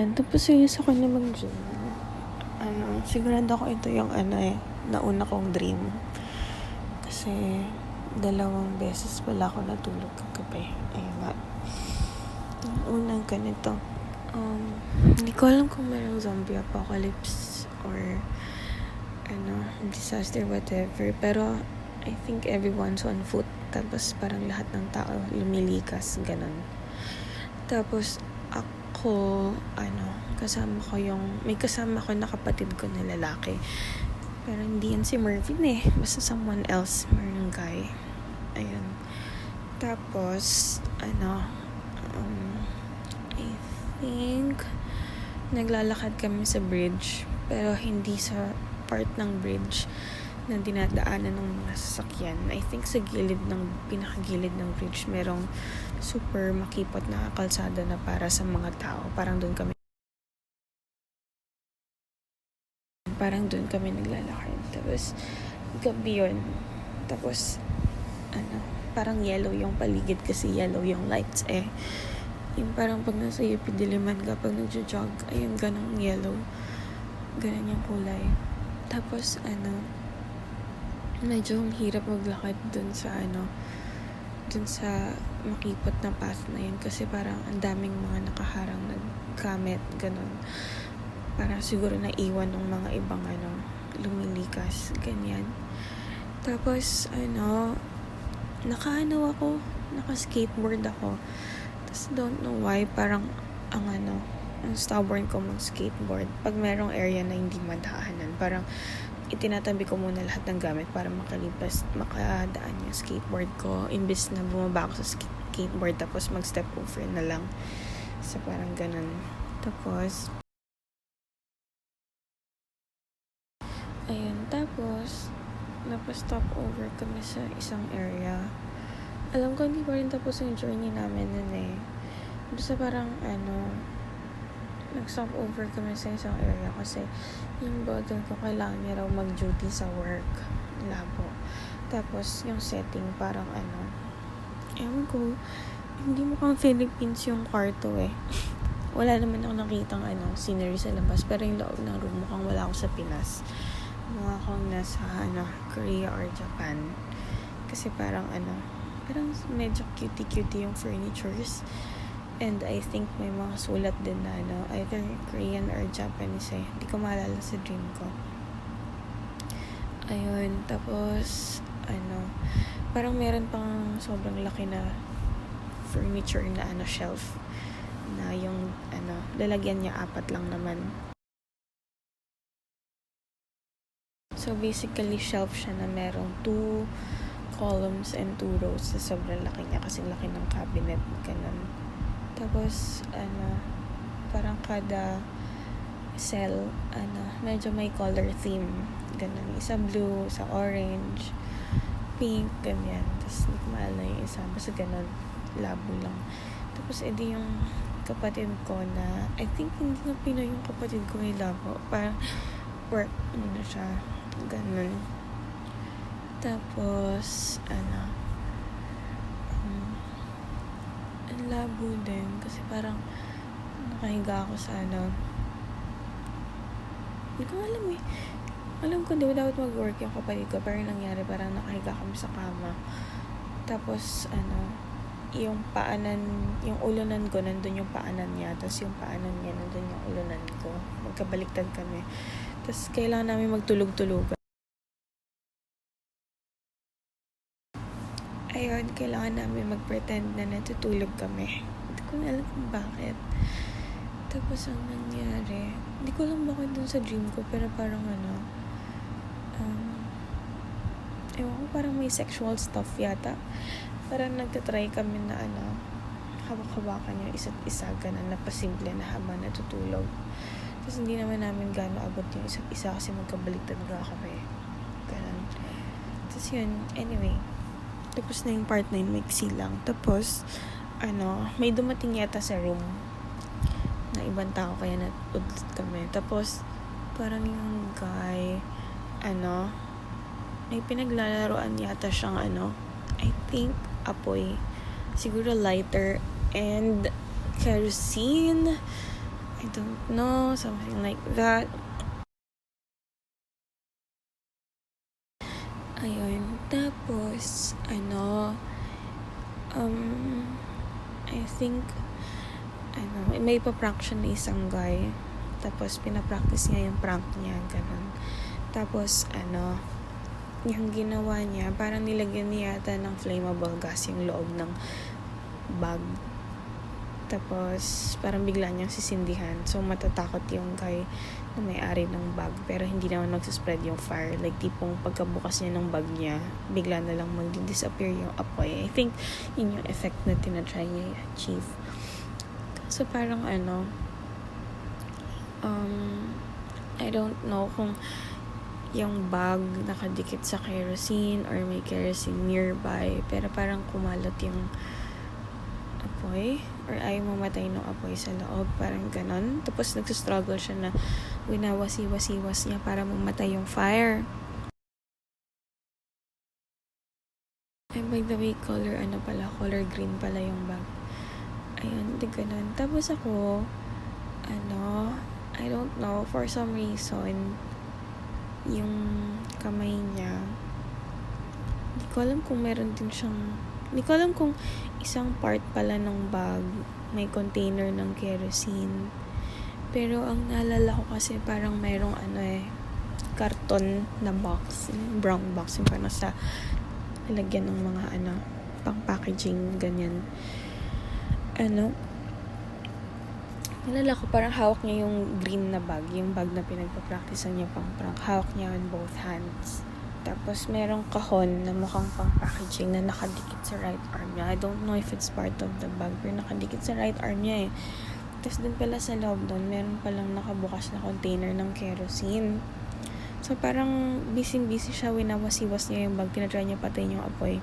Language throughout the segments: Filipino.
Ayan, tapos yung isa ko na mag-gym. Sigurado ko ito yung nauna kong dream. Kasi 2 beses pala ako natulog kagabi. Ayun nga. Yung unang ganito. Hindi ko alam kung mayroong zombie apocalypse or disaster, whatever. Pero I think everyone's on foot. Tapos parang lahat ng tao lumilikas, ganun. Tapos ako, may kasama ko na kapatid ko na lalaki. Pero hindi yan si Mervin basta someone else, Mervin guy. Ayun. Tapos, I think, naglalakad kami sa bridge, pero hindi sa part ng bridge na dinadaanan ng mga sasakyan. I think sa pinakagilid ng bridge, merong super makipot na kalsada na para sa mga tao. Parang doon kami naglalakad. Tapos, gabi yun. Tapos, parang yellow yung paligid kasi yellow yung lights Yung parang pag nasa UP Diliman ka, pag nagjo-jog, ayun, ganang yellow. Ganon yung kulay. Tapos, medyo hirap maglakad dun sa makipot na path na yun kasi parang ang daming mga nakaharang na gamit, ganon. Parang siguro naiwan ng mga ibang lumilikas, ganyan. Tapos, naka-skateboard ako. Tapos, don't know why, parang ang stubborn ko mag-skateboard. Pag merong area na hindi madaanan, parang itinatabi ko muna lahat ng gamit para makadaan yung skateboard ko. Imbis na bumaba ako sa skateboard, tapos mag-step over na lang. So, parang ganun. Tapos, tapos stop over kami sa isang area. Alam ko, hindi pa rin tapos yung journey namin nun Basta parang, nag-stop over kami sa isang area kasi yung brother ko kailangan niya raw mag-duty sa work. Labo. Tapos, yung setting parang ewan ko, hindi mukhang Philippines yung kwarto Wala naman ako nakitang scenery sa labas, pero yung loob ng room mukhang wala ako sa Pinas. Mukha akong nasa Korea or Japan. Kasi parang parang medyo cutie-cutie yung furnitures. And I think may mga sulat din na either Korean or Japanese Hindi ko maalala sa dream ko. Ayun, tapos parang meron pang sobrang laki na furniture na shelf na yung lalagyan niya 4 lang naman. So basically shelf siya na merong 2 columns and 2 rows na sobrang laki niya kasi laki ng cabinet, ganun. Tapos parang kada cell medyo may color theme, ganun. Isa blue, isa orange, pink, ganyan. Tapos hindi ko maalala yung isa, basta ganun, labo lang. Tapos edi yung kapatid ko na I think hindi na Pinoy yung kapatid ko labo, parang work muna siya, ganun. Tapos ang labo din kasi parang nakahiga ako sa hindi ko alam ko di ba dapat mag-work yung kapatid ko, pero nangyari parang nakahiga kami sa kama. Tapos yung paanan, yung ulunan ko nandun yung paanan niya, tapos yung paanan niya nandun yung ulunan ko, magkabaliktad kami. Tapos kailangan namin magtulog-tulugan. Ayun, kailangan namin mag-pretend na natutulog kami. Hindi ko na alam kung bakit. Tapos ang nangyari, hindi ko alam bakit dun sa dream ko, pero parang ewan ko, parang may sexual stuff yata. Parang nagtatry kami na hawak-hawakan yung isa't isa, ganun na pasimple na habang natutulog. Tapos hindi naman namin gano'n abot yung isa't isa kasi magkabaliktad nga kami. Ganun. Tapos yun, anyway. Tapos na yung part na yun, maiksi lang. Tapos, may dumating yata sa room na ibang tao kaya natudlot kami. Tapos, parang yung guy, may pinaglalaroan yata siyang I think, apoy. Siguro lighter and kerosene. I don't know, something like that. Ayun. Tapos, I think, may pa-prank siya na isang guy. Tapos, pinapractice niya yung prank niya, ganun. Tapos, yung ginawa niya, parang nilagyan niya yata ng flammable gas yung loob ng bag. Tapos, parang bigla niyang sisindihan. So, matatakot yung guy na may-ari ng bag. Pero, hindi naman magsaspread yung fire. Like, tipong pagkabukas niya ng bag niya, bigla na lang mag-disappear yung apoy. I think, yun yung effect na tinatry niya i-achieve. So, parang I don't know kung yung bag nakadikit sa kerosene or may kerosene nearby. Pero, parang kumalat yung apoy or ayaw mamatay ng apoy sa loob, parang ganon. Tapos nagsustruggle siya na winawasiwas-iwas niya para mamatay yung fire. And by the way, color green pala yung bag. Ayun, di ganon. Tapos ako, I don't know, for some reason, yung kamay niya, hindi ko alam kung meron din siyang, hindi ko alam kung isang part pala ng bag may container ng kerosene. Pero ang naalala ko kasi parang mayroong karton na box, brown box, yung parang sa lalagyan ng mga pang packaging, ganyan. Naalala ko parang hawak niya yung green na bag, yung bag na pinagpa-practicean niya pang prank. Hawak niya on both hands. Tapos, merong kahon na mukhang pang-packaging na nakadikit sa right arm niya. I don't know if it's part of the bag, pero nakadikit sa right arm niya eh. Tapos, dun pala sa loob doon, meron palang nakabukas na container ng kerosene. So, parang busy-busy siya, winawasiwas niya yung bag, tinatry niya patayin yung apoy.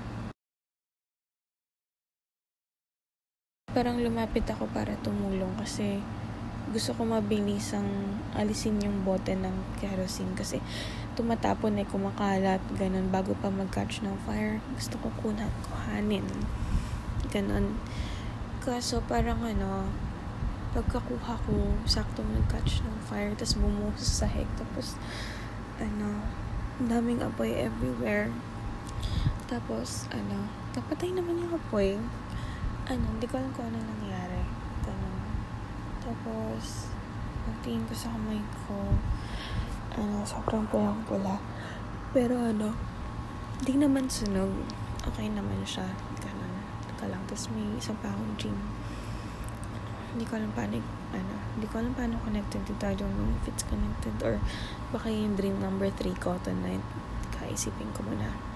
Parang lumapit ako para tumulong kasi gusto ko mabilisang alisin yung bote ng kerosene kasi tumatapon kumakalat, ganun, bago pa mag-catch ng fire. Gusto ko kuhanin. Ganun. Kaso parang pagkakuha ko, saktong nag-catch ng fire, tapos bumuhos sa sahig, tapos daming apoy everywhere. Tapos, kapatay naman yung apoy. Hindi ko alam kung ano nangyari. Ganun. Tapos, pagtingin ko sa kamay ko, sobrang pulang-pula. Pero hindi naman sunog. Okay naman siya. Ganun. Teka lang. Tapos may isang pa akong dream. Hindi ko alam paano connected dito. I don't know if it's connected or baka yung dream number 3 ko tonight. Kaisipin ko muna.